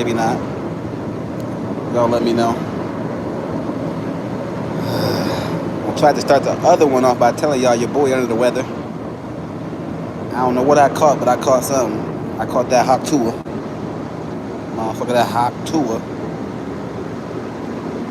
maybe not. Y'all let me know. I tried to start the other one off by telling y'all your boy under the weather. I don't know what I caught, but I caught something. I caught that hot tour. Motherfucker, that hot tour.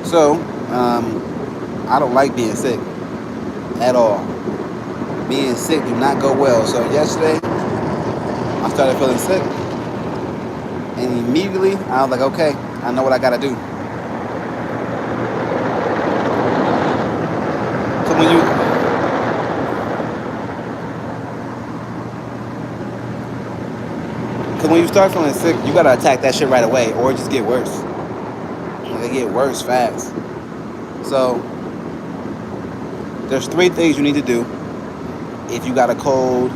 So, I don't like being sick at all. Being sick do not go well. So yesterday, I started feeling sick. And immediately, I was like, okay, I know what I gotta do. So when you start feeling sick, you gotta attack that shit right away, or it just get worse. It get worse fast. So there's three things you need to do if you got a cold,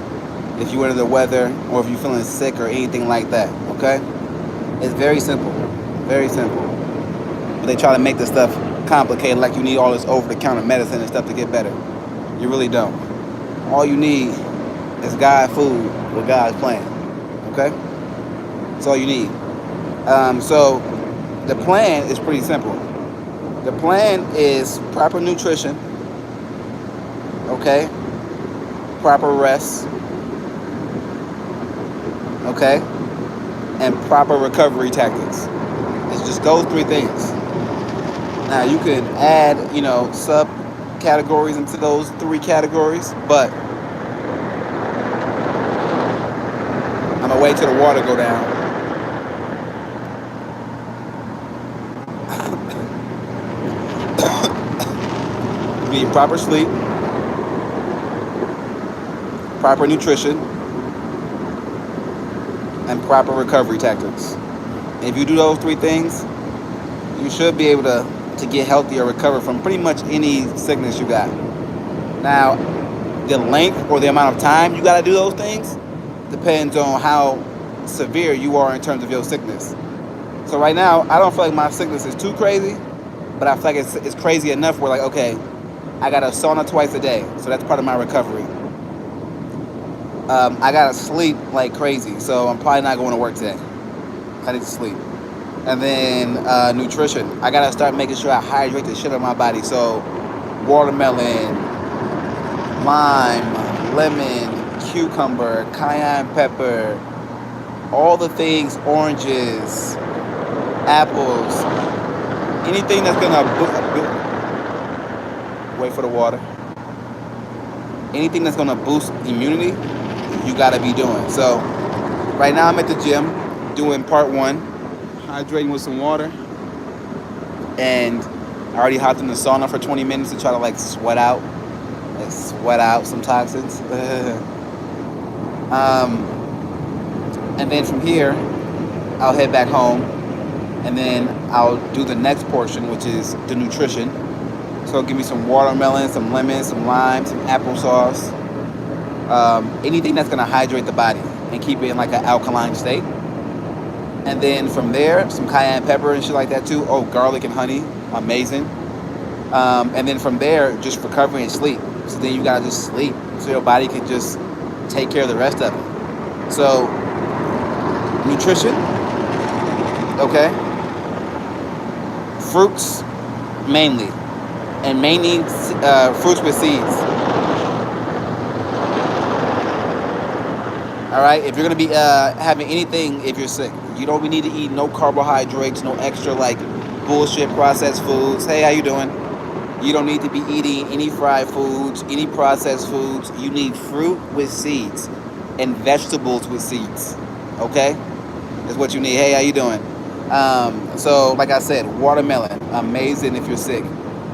if you're under the weather, or if you're feeling sick or anything like that. Okay? It's very simple, very simple. But they try to make this stuff complicated, like you need all this over-the-counter medicine and stuff to get better. You really don't. All you need is God food with God's plan. Okay? That's all you need. So the plan is pretty simple. The plan is proper nutrition, okay? Proper rest, okay? And proper recovery tactics. It's just those three things. Now you can add, sub-categories into those three categories, but I'm gonna wait till the water go down. You need proper sleep, proper nutrition, and proper recovery tactics. If you do those three things, you should be able to get healthy or recover from pretty much any sickness you got. Now, the length or the amount of time you got to do those things depends on how severe you are in terms of your sickness. So right now, I don't feel like my sickness is too crazy, but I feel like it's crazy enough where, like, okay, I got a sauna twice a day, so that's part of my recovery. I got to sleep like crazy, so I'm probably not going to work today. I need to sleep. And then nutrition. I got to start making sure I hydrate the shit out of my body. So watermelon, lime, lemon, cucumber, cayenne pepper, all the things, oranges, apples, anything that's going to... Wait for the water. Anything that's going to boost immunity, you got to be doing. So right now I'm at the gym doing part one, hydrating with some water, and I already hopped in the sauna for 20 minutes to try to sweat out some toxins. And then from here I'll head back home, and then I'll do the next portion, which is the nutrition. So give me some watermelon, some lemon, some lime, some applesauce, anything that's gonna hydrate the body and keep it in an alkaline state. And then from there, some cayenne pepper and shit like that too. Oh, garlic and honey, amazing. And then from there, just recovery and sleep. So then you gotta just sleep, so your body can just take care of the rest of it. So nutrition, okay. Fruits, mainly. And mainly fruits with seeds. All right, if you're gonna be having anything, if you're sick, you don't need to eat no carbohydrates, no extra bullshit processed foods. Hey, how you doing? You don't need to be eating any fried foods, any processed foods. You need fruit with seeds and vegetables with seeds. Okay, that's what you need. Hey, how you doing? So like I said, watermelon, amazing if you're sick.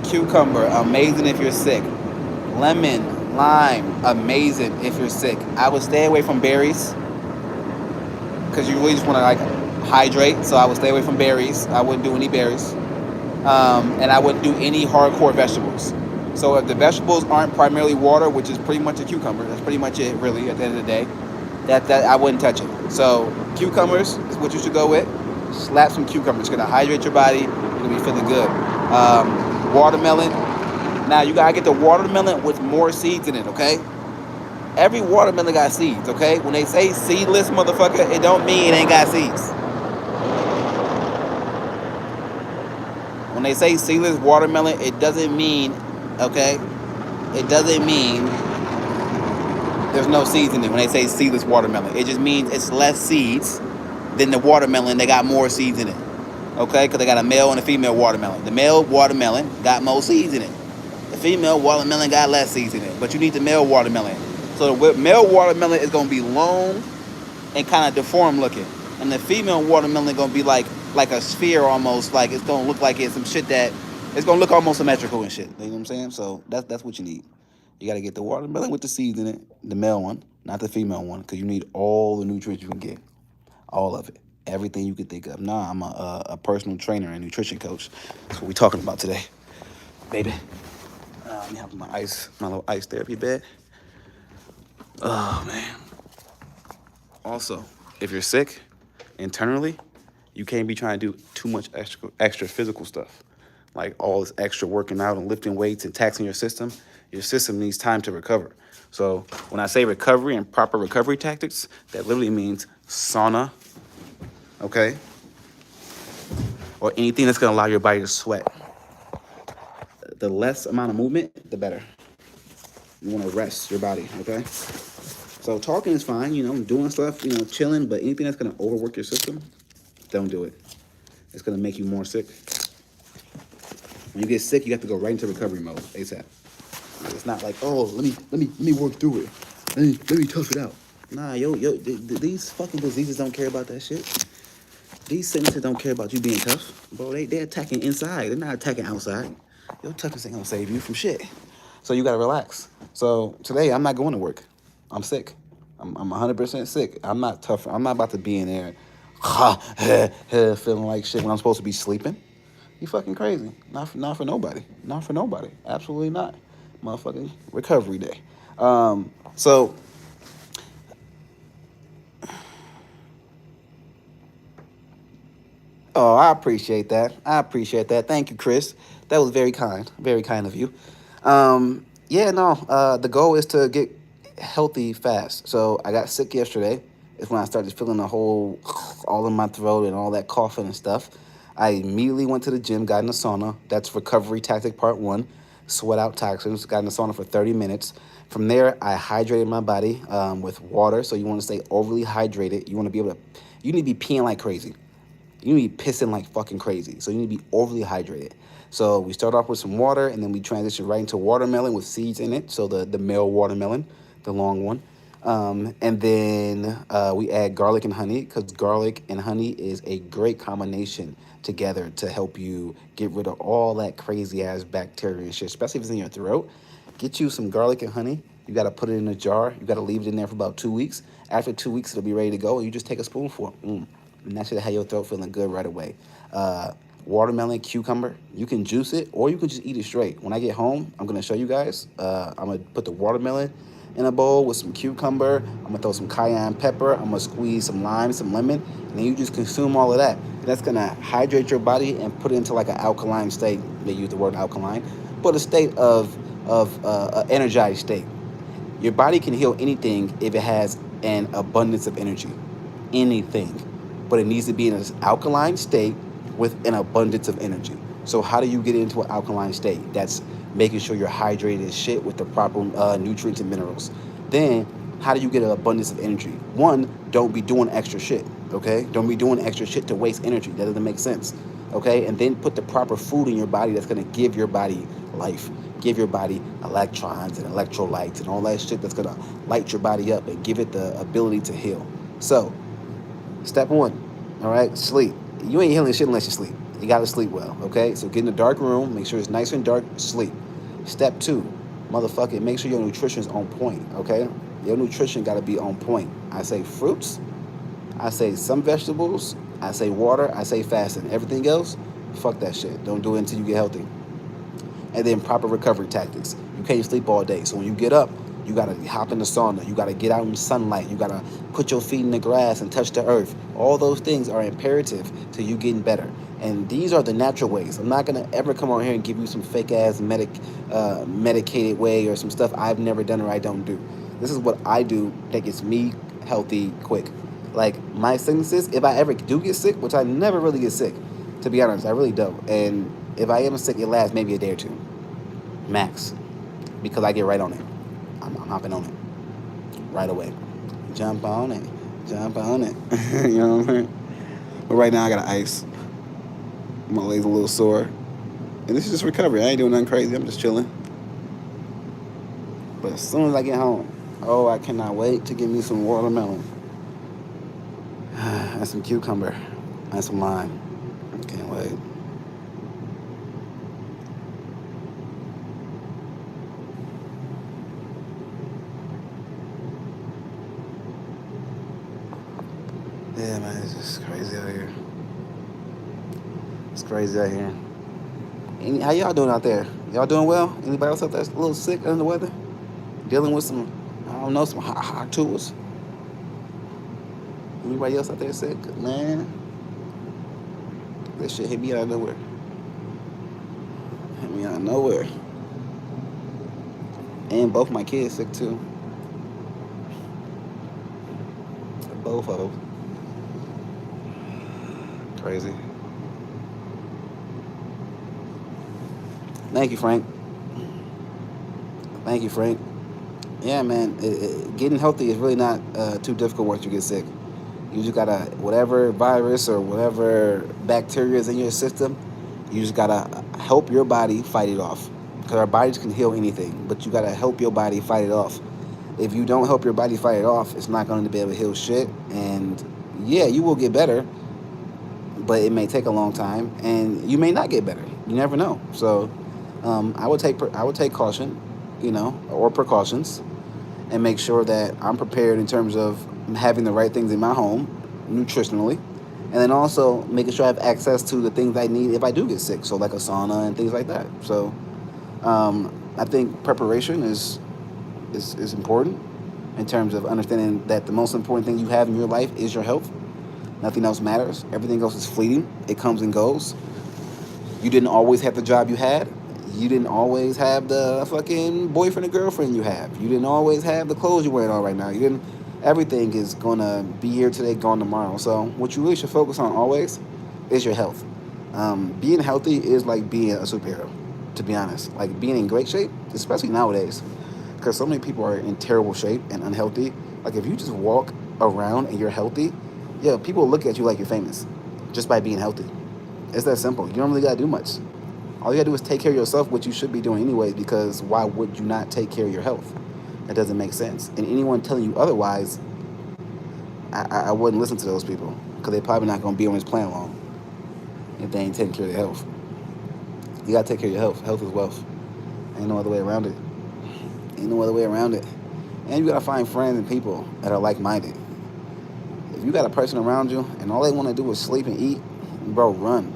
Cucumber, amazing if you're sick. Lemon, lime, amazing if you're sick. I would stay away from berries because you really just want to hydrate. So I would stay away from berries. I wouldn't do any berries, and I wouldn't do any hardcore vegetables. So if the vegetables aren't primarily water, which is pretty much a cucumber, that's pretty much it really at the end of the day. That I wouldn't touch it. So cucumbers is what you should go with. Slap some cucumbers. It's gonna hydrate your body. You're gonna be feeling good. Watermelon. Now you gotta get the watermelon with more seeds in it, okay? Every watermelon got seeds, okay? When they say seedless, motherfucker, it don't mean it ain't got seeds. When they say seedless watermelon, it doesn't mean, okay, it doesn't mean there's no seeds in it. When they say seedless watermelon, it just means it's less seeds than the watermelon. They got more seeds in it, okay? Because they got a male and a female watermelon. The male watermelon got more seeds in it. The female watermelon got less seeds in it. But you need the male watermelon. So the male watermelon is gonna be long and kind of deformed looking, and the female watermelon is gonna be like a sphere almost. Like it's gonna look like it's some shit that it's gonna look almost symmetrical and shit. You know what I'm saying? So that's what you need. You gotta get the watermelon with the seeds in it, the male one, not the female one, because you need all the nutrients you can get, all of it, everything you could think of. Nah, I'm a personal trainer and nutrition coach. That's what we talking about today, baby. Let me have my little ice therapy bed. Oh man. Also, if you're sick internally, you can't be trying to do too much extra physical stuff, like all this extra working out and lifting weights and taxing your system. Your system needs time to recover. So when I say recovery and proper recovery tactics, that literally means sauna, okay? Or anything that's gonna allow your body to sweat. The less amount of movement, the better. You wanna rest your body, okay? So talking is fine, doing stuff, chilling, but anything that's gonna overwork your system, don't do it. It's gonna make you more sick. When you get sick, you have to go right into recovery mode ASAP. It's not like, oh, let me work through it. Let me tough it out. Nah, these fucking diseases don't care about that shit. These sicknesses don't care about you being tough, bro. They're attacking inside. They're not attacking outside. Your toughness ain't gonna save you from shit. So you gotta relax. So today I'm not going to work. I'm sick. I'm 100% sick. I'm not tough. I'm not about to be in there feeling like shit when I'm supposed to be sleeping. You fucking crazy. Not for nobody. Not for nobody. Absolutely not. Motherfucking recovery day. So oh, I appreciate that. Thank you, Chris. That was very kind of you. Yeah, no. The goal is to get healthy fast. So I got sick yesterday. It's when I started feeling the whole all in my throat and all that coughing and stuff. I immediately went to the gym, got in the sauna. That's recovery tactic part 1. Sweat out toxins. Got in the sauna for 30 minutes. From there, I hydrated my body with water. So you want to stay overly hydrated. You want to be able to. You need to be peeing like crazy. You need to be pissing like fucking crazy. So you need to be overly hydrated. So we start off with some water, and then we transition right into watermelon with seeds in it. So the male watermelon, the long one. And then we add garlic and honey, because garlic and honey is a great combination together to help you get rid of all that crazy ass bacteria and shit, especially if it's in your throat. Get you some garlic and honey. You got to put it in a jar. You got to leave it in there for about 2 weeks. After 2 weeks, it'll be ready to go, and you just take a spoonful. And that should have your throat feeling good right away. Watermelon, cucumber, you can juice it, or you can just eat it straight. When I get home, I'm going to show you guys. I'm going to put the watermelon in a bowl with some cucumber. I'm going to throw some cayenne pepper. I'm going to squeeze some lime, some lemon, and then you just consume all of that. And that's going to hydrate your body and put it into like an alkaline state. They use the word alkaline, but a state of energized state. Your body can heal anything if it has an abundance of energy. Anything. But it needs to be in an alkaline state with an abundance of energy. So how do you get into an alkaline state? That's making sure you're hydrated as shit with the proper nutrients and minerals. Then, how do you get an abundance of energy? 1, don't be doing extra shit, okay? Don't be doing extra shit to waste energy. That doesn't make sense, okay? And then put the proper food in your body that's gonna give your body life, give your body electrons and electrolytes and all that shit that's gonna light your body up and give it the ability to heal. So, step 1, all right, sleep. You ain't healing shit unless you sleep. You gotta sleep well, okay? So get in a dark room, make sure it's nice and dark, sleep. Step 2, motherfucker, make sure your nutrition is on point, okay? Your nutrition gotta be on point. I say fruits, I say some vegetables, I say water, I say fasting. Everything else, fuck that shit. Don't do it until you get healthy. And then proper recovery tactics. You can't sleep all day. So when you get up, you gotta hop in the sauna. You gotta get out in the sunlight. You gotta put your feet in the grass and touch the earth. All those things are imperative to you getting better. And these are the natural ways. I'm not gonna ever come on here and give you some fake ass medicated way or some stuff I've never done or I don't do. This is what I do that gets me healthy quick. Like my sicknesses, if I ever do get sick, which I never really get sick, to be honest, I really don't. And If I am sick, it lasts maybe a day or two, max, because I get right on it. I'm hopping on it right away. Jump on it. Jump on it. You know what I'm saying? But right now I got ice. My leg's a little sore. And this is just recovery. I ain't doing nothing crazy. I'm just chilling. But as soon as I get home, oh, I cannot wait to get me some watermelon and some cucumber and some lime. Can't wait. Yeah, man, it's just crazy out here. It's crazy out here. How y'all doing out there? Y'all doing well? Anybody else out there that's a little sick under the weather? Dealing with some, I don't know, some hot tools? Anybody else out there sick? Man, that shit hit me out of nowhere. Hit me out of nowhere. And both my kids sick too. Both of them. Crazy. Thank you, Frank. Thank you, Frank. Yeah, man, getting healthy is really not too difficult once you get sick. You just gotta, whatever virus or whatever bacteria is in your system, you just gotta help your body fight it off. Because our bodies can heal anything, but you gotta help your body fight it off. If you don't help your body fight it off, it's not going to be able to heal shit. And yeah, you will get better, but it may take a long time, and you may not get better. You never know. So I would take caution, or precautions, and make sure that I'm prepared in terms of having the right things in my home, nutritionally, and then also making sure I have access to the things I need if I do get sick. So like a sauna and things like that. So I think preparation is important in terms of understanding that the most important thing you have in your life is your health. Nothing else matters. Everything else is fleeting. It comes and goes. You didn't always have the job you had. You didn't always have the fucking boyfriend or girlfriend you have. You didn't always have the clothes you're wearing on right now. Everything is gonna be here today, gone tomorrow. So what you really should focus on always is your health. Being healthy is like being a superhero, to be honest. Like being in great shape, especially nowadays, because so many people are in terrible shape and unhealthy. Like if you just walk around and you're healthy, yeah, people look at you like you're famous just by being healthy. It's that simple. You don't really gotta do much. All you gotta do is take care of yourself, which you should be doing anyways, because why would you not take care of your health? That doesn't make sense. And anyone telling you otherwise, I wouldn't listen to those people, because they're probably not gonna be on this plan long if they ain't taking care of their health. You gotta take care of your health. Health is wealth. Ain't no other way around it. Ain't no other way around it. And you gotta find friends and people that are like-minded. If you got a person around you and all they want to do is sleep and eat, bro, run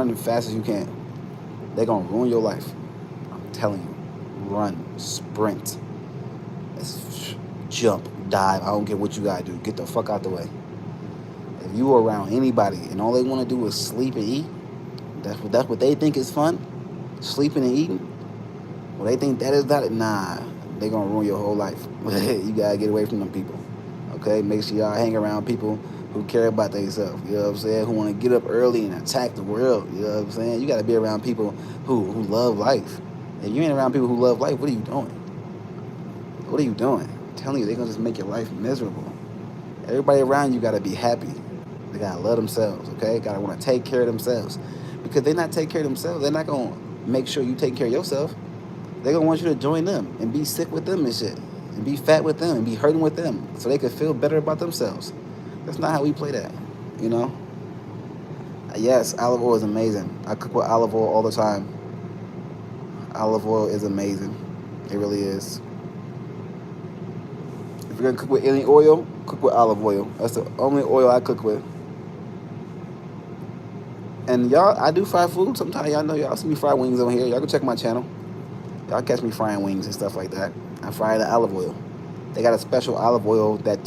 as fast as you can. They're gonna ruin your life. I'm telling you, run, sprint, jump, dive. I don't care what you gotta do. Get the fuck out the way. If you are around anybody and all they want to do is sleep and eat, that's what they think is fun, sleeping and eating. Well, they think that is that. Nah, they're gonna ruin your whole life. You gotta get away from them people. Okay, make sure y'all hang around people who care about themselves. You know what I'm saying? Who want to get up early and attack the world. You know what I'm saying? You gotta be around people who love life. If you ain't around people who love life, what are you doing? What are you doing? I'm telling you, they're gonna just make your life miserable. Everybody around you gotta be happy. They gotta love themselves. Okay, gotta want to take care of themselves. Because they not take care of themselves, they're not gonna make sure you take care of yourself. They're gonna want you to join them and be sick with them and shit, and be fat with them and be hurting with them, so they could feel better about themselves. That's not how we play that, you know. Yes, olive oil is amazing. I cook with olive oil all the time. Olive oil is amazing. It really is. If you're gonna cook with any oil, cook with olive oil. That's the only oil I cook with. And y'all, I do fry food sometimes. Y'all know, y'all see me fry wings on here. Y'all can check my channel. Y'all catch me frying wings and stuff like that. I fry the olive oil. They got a special olive oil that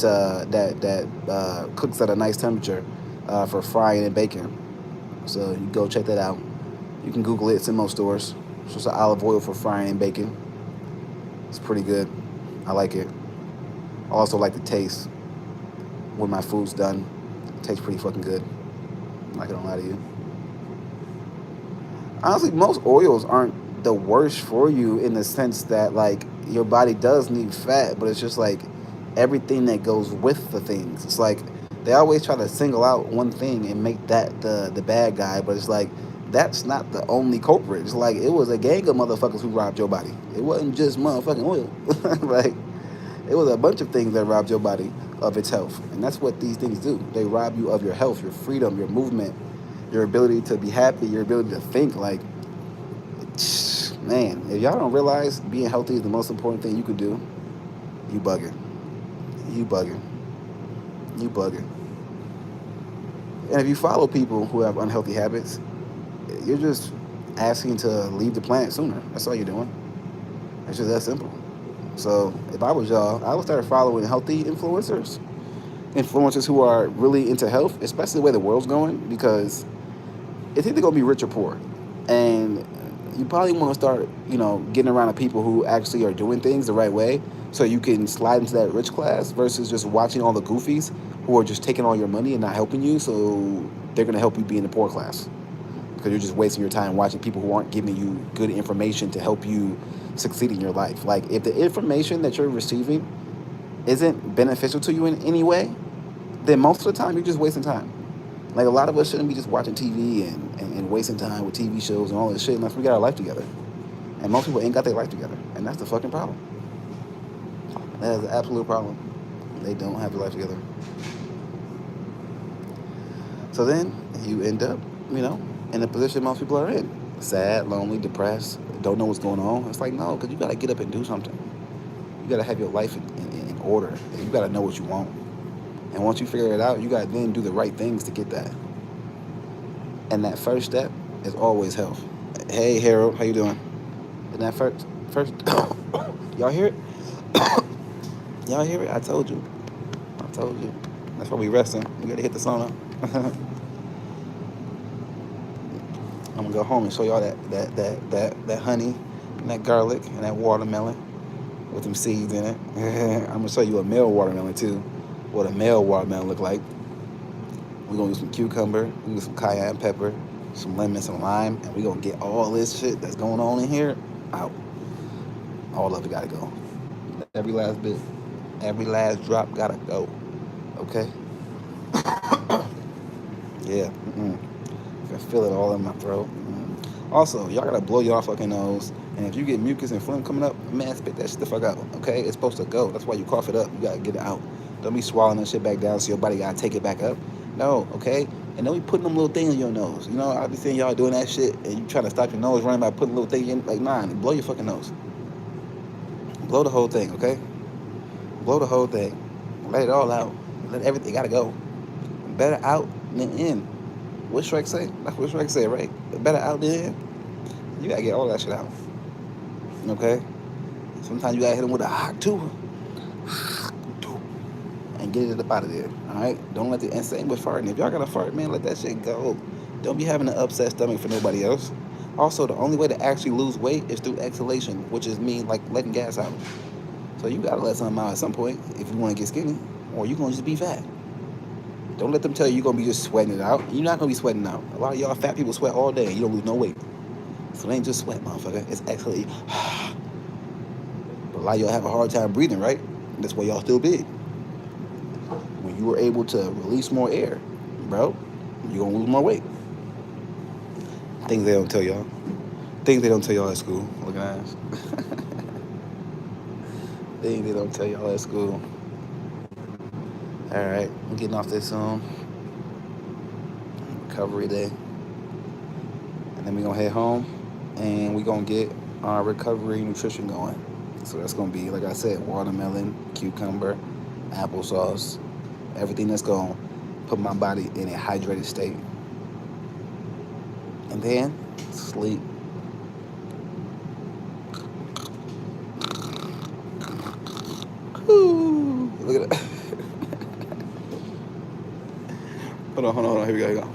cooks at a nice temperature for frying and baking. So you go check that out. You can Google it. It's in most stores. It's just an olive oil for frying and baking. It's pretty good. I like it. I also like the taste when my food's done. It tastes pretty fucking good. I'm not gonna lie to you. Honestly, most oils aren't the worst for you in the sense that like your body does need fat, but it's just like everything that goes with the things. It's like they always try to single out one thing and make that the bad guy, but it's like that's not the only culprit. It's like it was a gang of motherfuckers who robbed your body. It wasn't just motherfucking oil. Like it was a bunch of things that robbed your body of its health, and that's what these things do. They rob you of your health, your freedom, your movement, your ability to be happy, your ability to think. Like, man, if y'all don't realize being healthy is the most important thing you could do, you bugging. You bugging. You bugging. And if you follow people who have unhealthy habits, you're just asking to leave the planet sooner. That's all you're doing. It's just that simple. So if I was y'all, I would start following healthy influencers, influencers who are really into health, especially the way the world's going, because it's either gonna be rich or poor, and you probably want to start, getting around the people who actually are doing things the right way, so you can slide into that rich class versus just watching all the goofies who are just taking all your money and not helping you. So they're gonna help you be in the poor class because you're just wasting your time watching people who aren't giving you good information to help you succeed in your life. Like if the information that you're receiving isn't beneficial to you in any way, then most of the time you're just wasting time. Like a lot of us shouldn't be just watching TV and wasting time with TV shows and all this shit unless we got our life together. And most people ain't got their life together. And that's the fucking problem. That is the absolute problem. They don't have their life together. So then you end up, in the position most people are in. Sad, lonely, depressed, don't know what's going on. It's like, no, because you got to get up and do something. You got to have your life in order. You got to know what you want. And once you figure it out, you got to then do the right things to get that. And that first step is always health. Hey, Harold, how you doing? And that first, y'all hear it? Y'all hear it? I told you. That's why we resting. We got to hit the sauna. I'm gonna go home and show y'all that honey and that garlic and that watermelon with them seeds in it. I'm gonna show you a male watermelon too. What a male watermelon look like. We're gonna use some cucumber, we use some cayenne pepper, some lemon, some lime, and we're gonna get all this shit that's going on in here out. All of it gotta go. Every last bit, every last drop gotta go. Okay? Yeah. I can feel it all in my throat. Also, y'all gotta blow your fucking nose. And if you get mucus and phlegm coming up, man, spit that shit the fuck out. Okay? It's supposed to go. That's why you cough it up. You gotta get it out. Don't be swallowing that shit back down so your body gotta take it back up. No, okay? And don't be putting them little things in your nose. I be seeing y'all doing that shit and you trying to stop your nose running by putting a little thing in. Like, nah, blow your fucking nose. Blow the whole thing, okay? Blow the whole thing. Let it all out. Let everything gotta go. Better out than in. What Shrek say? That's what Shrek said, right? Better out than in. You gotta get all that shit out. Okay? Sometimes you gotta hit them with a hot too. And get it up out of there. Alright? Don't let and same with farting. If y'all got to fart, man, let that shit go. Don't be having an upset stomach for nobody else. Also, the only way to actually lose weight is through exhalation, which is mean like letting gas out. So you gotta let something out at some point if you want to get skinny, or you gonna just be fat. Don't let them tell you you're gonna be just sweating it out. You're not gonna be sweating out. A lot of y'all fat people sweat all day. You don't lose no weight. So it ain't just sweat, motherfucker. It's actually. But a lot of y'all have a hard time breathing, right? That's why y'all still big. When you were able to release more air, bro, you're gonna lose more weight. Things they don't tell y'all. Things they don't tell y'all at school. Look at ass. Things they don't tell y'all at school. Alright, I'm getting off this soon. Recovery day. And then we're gonna head home and we're gonna get our recovery nutrition going. So that's gonna be, like I said, watermelon, cucumber, applesauce, everything that's gonna put my body in a hydrated state. And then sleep. Woo. Look at that. Hold on. Here we go.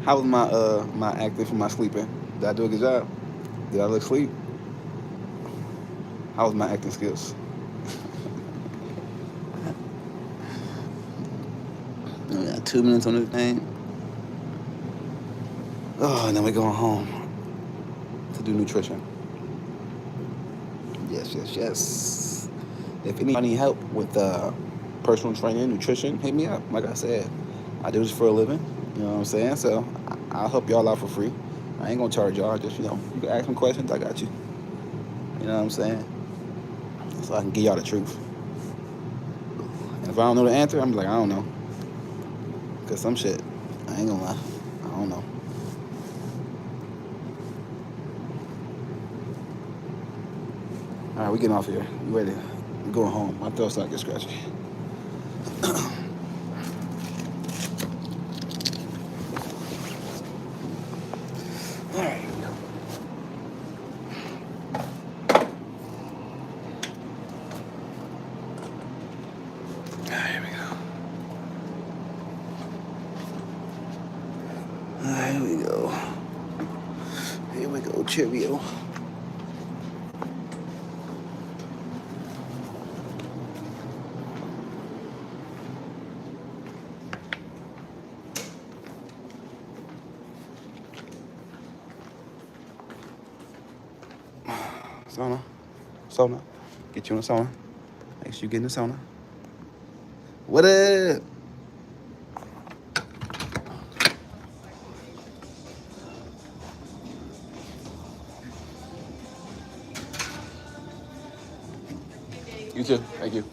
How was my acting for my sleeping? Did I do a good job? Did I look asleep? How was my acting skills? We got 2 minutes on this thing. Oh, and then we're going home to do nutrition. Yes, yes, yes. If anybody need help with personal training, nutrition, hit me up. Like I said, I do this for a living. You know what I'm saying? So I'll help y'all out for free. I ain't gonna charge y'all. Just, you can ask me questions. I got you. You know what I'm saying? So I can give y'all the truth. And if I don't know the answer, I'm like, I don't know. Cause some shit, I ain't gonna lie, I don't know. All right, we getting off here. You ready? I'm going home. My throat's not get scratchy. All right. Here we go. Here we go. Here we go, Cheerio. Sauna. Get you in the sauna. Make sure you get in the sauna. What up? You too. Thank you.